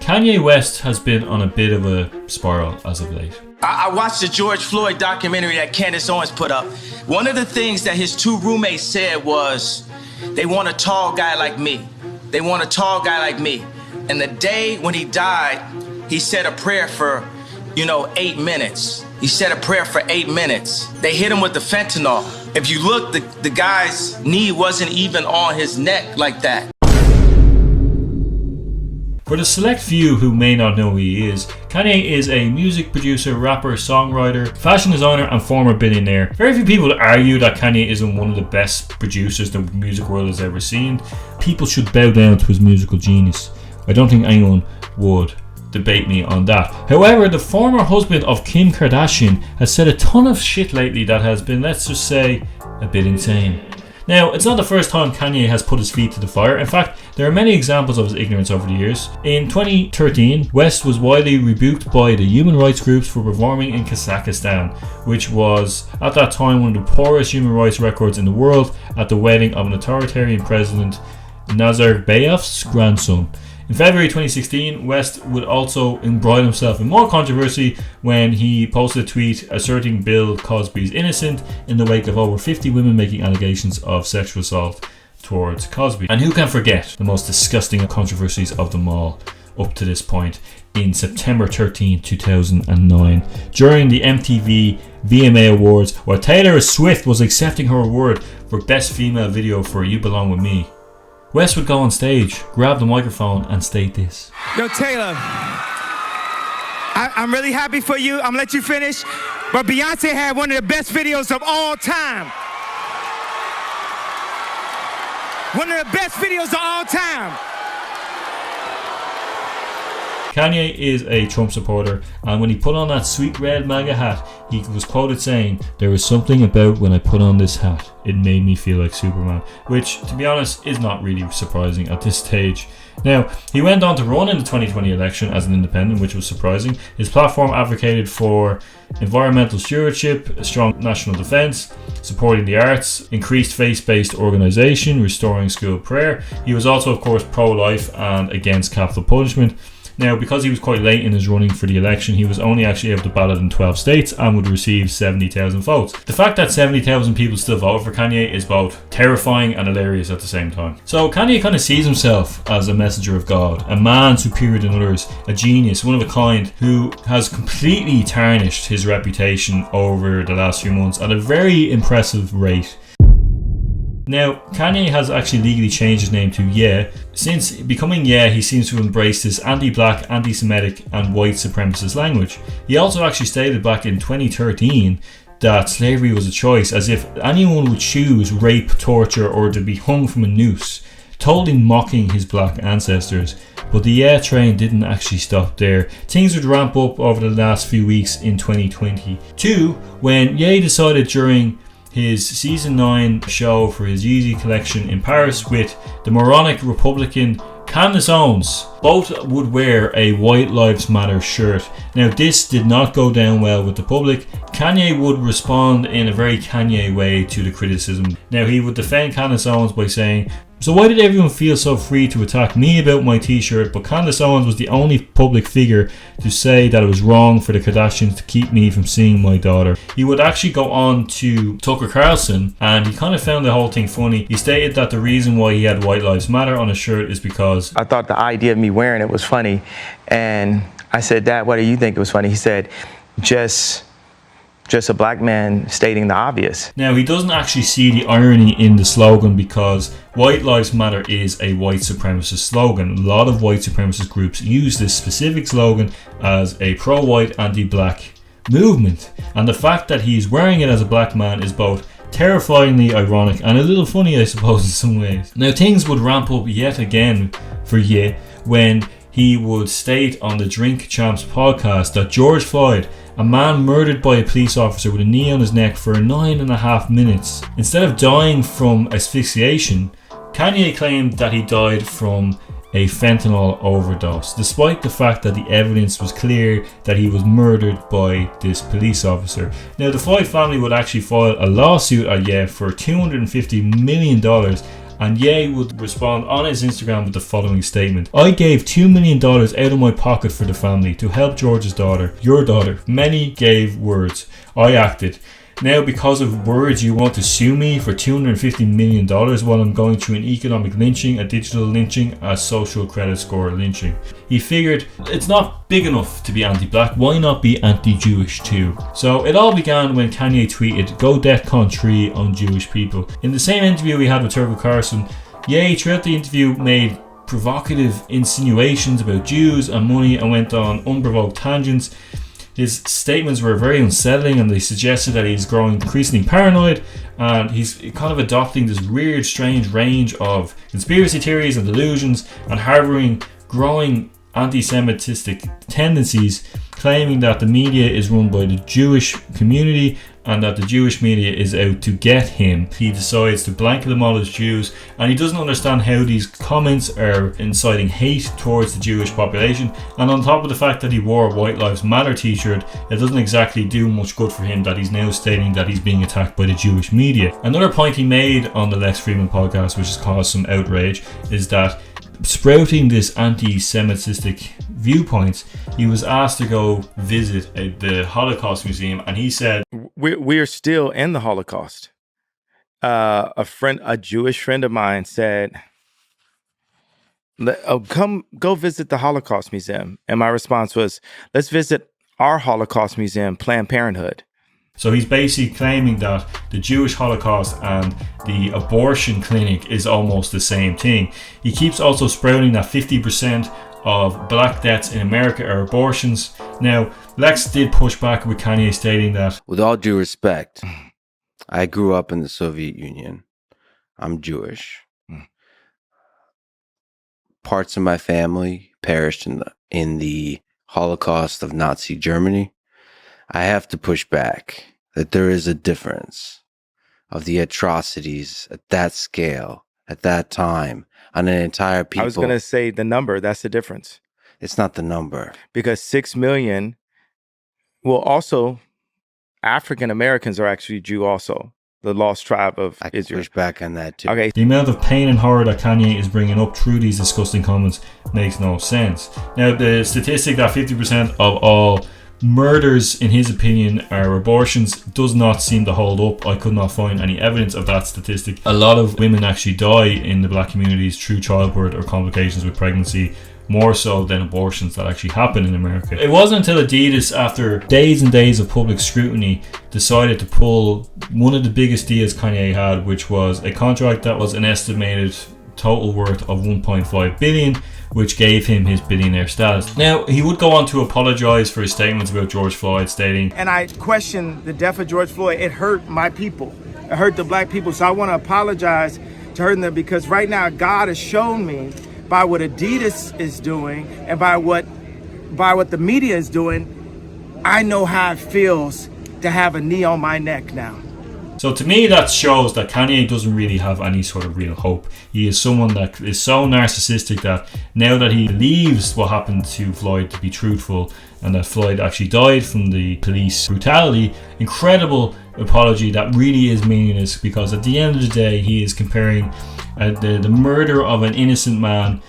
Kanye West has been on a bit of a spiral as of late. I watched the George Floyd documentary that Candace Owens put up. One of the things that his two roommates said was, they want a tall guy like me. They want a tall guy like me. And the day when he died, he said a prayer for, 8 minutes. He said a prayer for 8 minutes. They hit him with the fentanyl. If you look, the guy's knee wasn't even on his neck like that. For the select few who may not know who he is, Kanye is a music producer, rapper, songwriter, fashion designer and former billionaire. Very few people argue that Kanye isn't one of the best producers the music world has ever seen. People should bow down to his musical genius. I don't think anyone would debate me on that. However, the former husband of Kim Kardashian has said a ton of shit lately that has been, let's just say, a bit insane. Now, it's not the first time Kanye has put his feet to the fire. In fact, there are many examples of his ignorance over the years. In 2013, West was widely rebuked by the human rights groups for performing in Kazakhstan, which was at that time one of the poorest human rights records in the world, at the wedding of an authoritarian president, Nazarbayev's grandson. In February 2016, West would also embroil himself in more controversy when he posted a tweet asserting Bill Cosby's innocent in the wake of over 50 women making allegations of sexual assault towards Cosby. And who can forget the most disgusting controversies of them all up to this point? In September 13, 2009, during the MTV VMA Awards, where Taylor Swift was accepting her award for Best Female Video for You Belong With Me, West would go on stage, grab the microphone and state this. Yo, Taylor, I'm really happy for you. I'm gonna let you finish. But Beyonce had one of the best videos of all time. One of the best videos of all time. Kanye is a Trump supporter, and when he put on that sweet red MAGA hat, he was quoted saying, "There was something about when I put on this hat, it made me feel like Superman," which, to be honest, is not really surprising at this stage. Now, he went on to run in the 2020 election as an independent, which was surprising. His platform advocated for environmental stewardship, a strong national defence, supporting the arts, increased faith-based organisation, restoring school prayer. He was also, of course, pro-life and against capital punishment. Now, because he was quite late in his running for the election, he was only actually able to ballot in 12 states and would receive 70,000 votes. The fact that 70,000 people still voted for Kanye is both terrifying and hilarious at the same time. So Kanye kind of sees himself as a messenger of God, a man superior than others, a genius, one of a kind, who has completely tarnished his reputation over the last few months at a very impressive rate. Now, Kanye has actually legally changed his name to Ye. Since becoming Ye, he seems to embrace this anti-black, anti-Semitic and white supremacist language. He also actually stated back in 2013 that slavery was a choice, as if anyone would choose rape, torture or to be hung from a noose, totally mocking his black ancestors. But the Ye train didn't actually stop there. Things would ramp up over the last few weeks in 2022 when Ye decided during his season 9 show for his Yeezy collection in Paris with the moronic Republican Candace Owens. Both would wear a White Lives Matter shirt. Now, this did not go down well with the public. Kanye would respond in a very Kanye way to the criticism. Now, he would defend Candace Owens by saying, "So why did everyone feel so free to attack me about my t-shirt, but Candace Owens was the only public figure to say that it was wrong for the Kardashians to keep me from seeing my daughter?" He would actually go on to Tucker Carlson, and he kind of found the whole thing funny. He stated that the reason why he had White Lives Matter on his shirt is because I thought the idea of me wearing it was funny. And I said, "Dad, why do you think it was funny?" He said, just a black man stating the obvious. Now, he doesn't actually see the irony in the slogan, because White Lives Matter is a white supremacist slogan. A lot of white supremacist groups use this specific slogan as a pro-white, anti-black movement. And the fact that he's wearing it as a black man is both terrifyingly ironic and a little funny, I suppose, in some ways. Now, things would ramp up yet again for Ye when he would state on the Drink Champs podcast that George Floyd, a man murdered by a police officer with a knee on his neck for 9.5 minutes, instead of dying from asphyxiation, Kanye claimed that he died from a fentanyl overdose, despite the fact that the evidence was clear that he was murdered by this police officer. Now, the Floyd family would actually file a lawsuit at Ye for $250 million And Ye would respond on his Instagram with the following statement: I gave $2 million out of my pocket for the family to help George's daughter, your daughter. Many gave words. I acted. Now, because of words, you want to sue me for $250 million while I'm going through an economic lynching, a digital lynching, a social credit score lynching. He figured it's not big enough to be anti-black, why not be anti-Jewish too? So it all began when Kanye tweeted, "Go DEFCON 3 on Jewish people." In the same interview we had with Tucker Carlson, Ye throughout the interview made provocative insinuations about Jews and money and went on unprovoked tangents. His statements were very unsettling and they suggested that he's growing increasingly paranoid and he's kind of adopting this weird, strange range of conspiracy theories and delusions and harboring growing anti-Semitic tendencies, claiming that the media is run by the Jewish community and that the Jewish media is out to get him. He decides to blanket them all as Jews, and he doesn't understand how these comments are inciting hate towards the Jewish population. And on top of the fact that he wore a White Lives Matter t-shirt, it doesn't exactly do much good for him that he's now stating that he's being attacked by the Jewish media. Another point he made on the Lex Fridman podcast, which has caused some outrage, is that sprouting this anti-Semitic viewpoints, he was asked to go visit the Holocaust Museum, and he said, "We're still in the Holocaust." A Jewish friend of mine said, "Come go visit the Holocaust Museum," and my response was, "Let's visit our Holocaust Museum, Planned Parenthood." So he's basically claiming that the Jewish Holocaust and the abortion clinic is almost the same thing. He keeps also sprouting that 50% of black deaths in America are abortions. Now, Lex did push back with Kanye stating that, with all due respect, I grew up in the Soviet Union. I'm Jewish. Parts of my family perished in the Holocaust of Nazi Germany. I have to push back that there is a difference of the atrocities at that scale, at that time, on an entire people. I was going to say the number, that's the difference. It's not the number. Because 6 million, well, also, African Americans are actually Jew also, the lost tribe of I can Israel. push back on that too. Okay. the amount of pain and horror that Kanye is bringing up through these disgusting comments makes no sense. Now, the statistic that 50% of all murders, in his opinion, are abortions does not seem to hold up. I could not find any evidence of that statistic. A lot of women actually die in the black communities through childbirth or complications with pregnancy, more so than abortions that actually happen in America. It wasn't until Adidas, after days and days of public scrutiny, decided to pull one of the biggest deals Kanye had, which was a contract that was an estimated total worth of 1.5 billion, which gave him his billionaire status. Now, he would go on to apologize for his statements about George Floyd, stating, And I question the death of George Floyd. It hurt my people. It hurt the black people. So I want to apologize to hurting them, because right now God has shown me by what Adidas is doing and by what the media is doing, I know how it feels to have a knee on my neck now. So to me, that shows that Kanye doesn't really have any sort of real hope. He is someone that is so narcissistic that now that he believes what happened to Floyd to be truthful and that Floyd actually died from the police brutality, incredible apology that really is meaningless, because at the end of the day, he is comparing the murder of an innocent man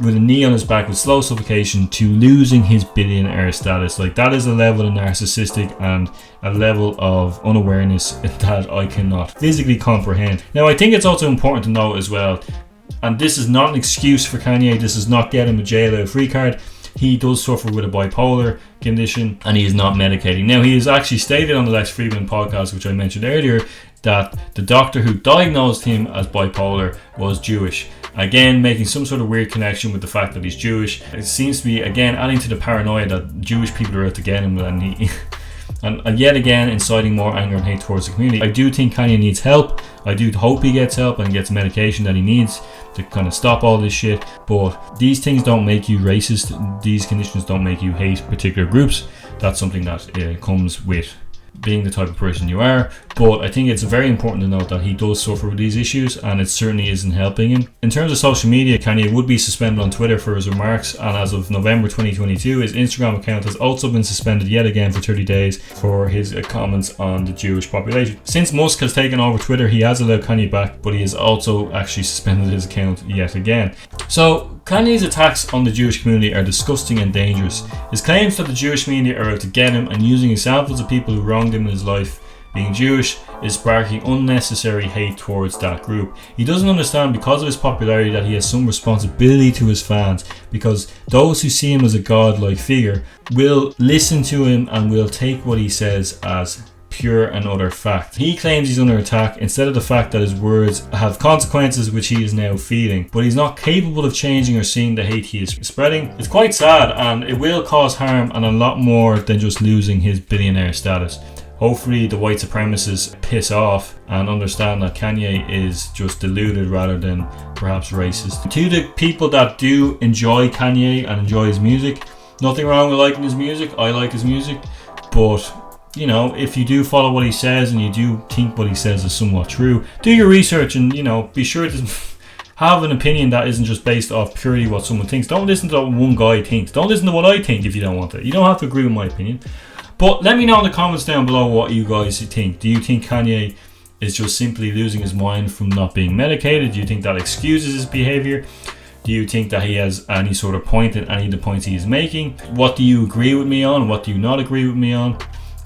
with a knee on his back with slow suffocation to losing his billionaire status. Like, that is a level of narcissistic and a level of unawareness that I cannot physically comprehend. Now, I think it's also important to note as well, and this is not an excuse for Kanye, this does not get him a jail out free card. He does suffer with a bipolar condition and he is not medicating. Now, he has actually stated on the Lex Fridman podcast, which I mentioned earlier, that the doctor who diagnosed him as bipolar was Jewish. Again, making some sort of weird connection with the fact that he's Jewish. It seems to be, again, adding to the paranoia that Jewish people are out to get him, and yet again inciting more anger and hate towards the community. I do think Kanye needs help. I do hope he gets help and gets medication that he needs to kind of stop all this shit. But these things don't make you racist. These conditions don't make you hate particular groups. That's something that comes with being the type of person you are. But I think it's very important to note that he does suffer with these issues, and it certainly isn't helping him. In terms of social media, Kanye would be suspended on Twitter for his remarks, and as of November 2022, his Instagram account has also been suspended yet again for 30 days for his comments on the Jewish population. Since Musk has taken over Twitter, he has allowed Kanye back, but he has also actually suspended his account yet again. So Kanye's attacks on the Jewish community are disgusting and dangerous. His claims that the Jewish media are out to get him and using examples of people who wronged him in his life being Jewish is sparking unnecessary hate towards that group. He doesn't understand, because of his popularity, that he has some responsibility to his fans, because those who see him as a godlike figure will listen to him and will take what he says as pure and utter fact. He claims he's under attack instead of the fact that his words have consequences which he is now feeling, but he's not capable of changing or seeing the hate he is spreading. It's quite sad, and it will cause harm, and a lot more than just losing his billionaire status. Hopefully the white supremacists piss off and understand that Kanye is just deluded rather than perhaps racist. To the people that do enjoy Kanye and enjoy his music, nothing wrong with liking his music. I like his music, but you know, if you do follow what he says and you do think what he says is somewhat true, do your research and, you know, be sure to have an opinion that isn't just based off purely what someone thinks. Don't listen to what one guy thinks. Don't listen to what I think if you don't want to. You don't have to agree with my opinion. But let me know in the comments down below what you guys think. Do you think Kanye is just simply losing his mind from not being medicated? Do you think that excuses his behavior? Do you think that he has any sort of point in any of the points he is making? What do you agree with me on? What do you not agree with me on?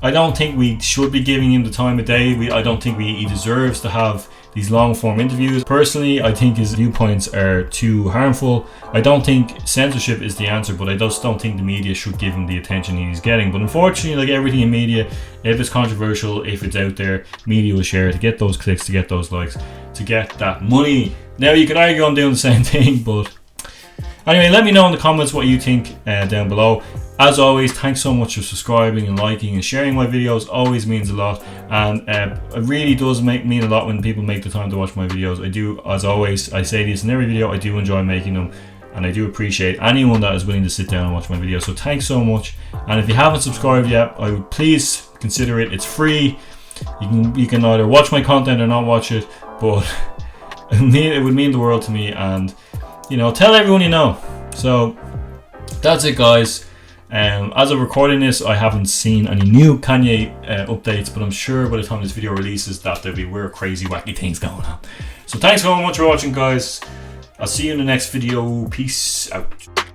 I don't think we should be giving him the time of day. I don't think he deserves to have these long form interviews. Personally, I think his viewpoints are too harmful. I don't think censorship is the answer, but I just don't think the media should give him the attention he's getting. But unfortunately, like everything in media, if it's controversial, if it's out there, media will share it to get those clicks, to get those likes, to get that money. Now you could argue I'm doing the same thing, but anyway, let me know in the comments what you think down below. As always, thanks so much for subscribing and liking and sharing my videos. Always means a lot, and it really does mean a lot when people make the time to watch my videos. I do, as always, I say this in every video, I do enjoy making them, and I do appreciate anyone that is willing to sit down and watch my videos. So thanks so much, and if you haven't subscribed yet, I would please consider it. It's free. You can either watch my content or not watch it, but it would mean the world to me, and you know, tell everyone you know. So that's it, guys. As of recording this, I haven't seen any new Kanye updates, but I'm sure by the time this video releases that there'll be weird, crazy, wacky things going on. So thanks so much for watching, guys. I'll see you in the next video. Peace out.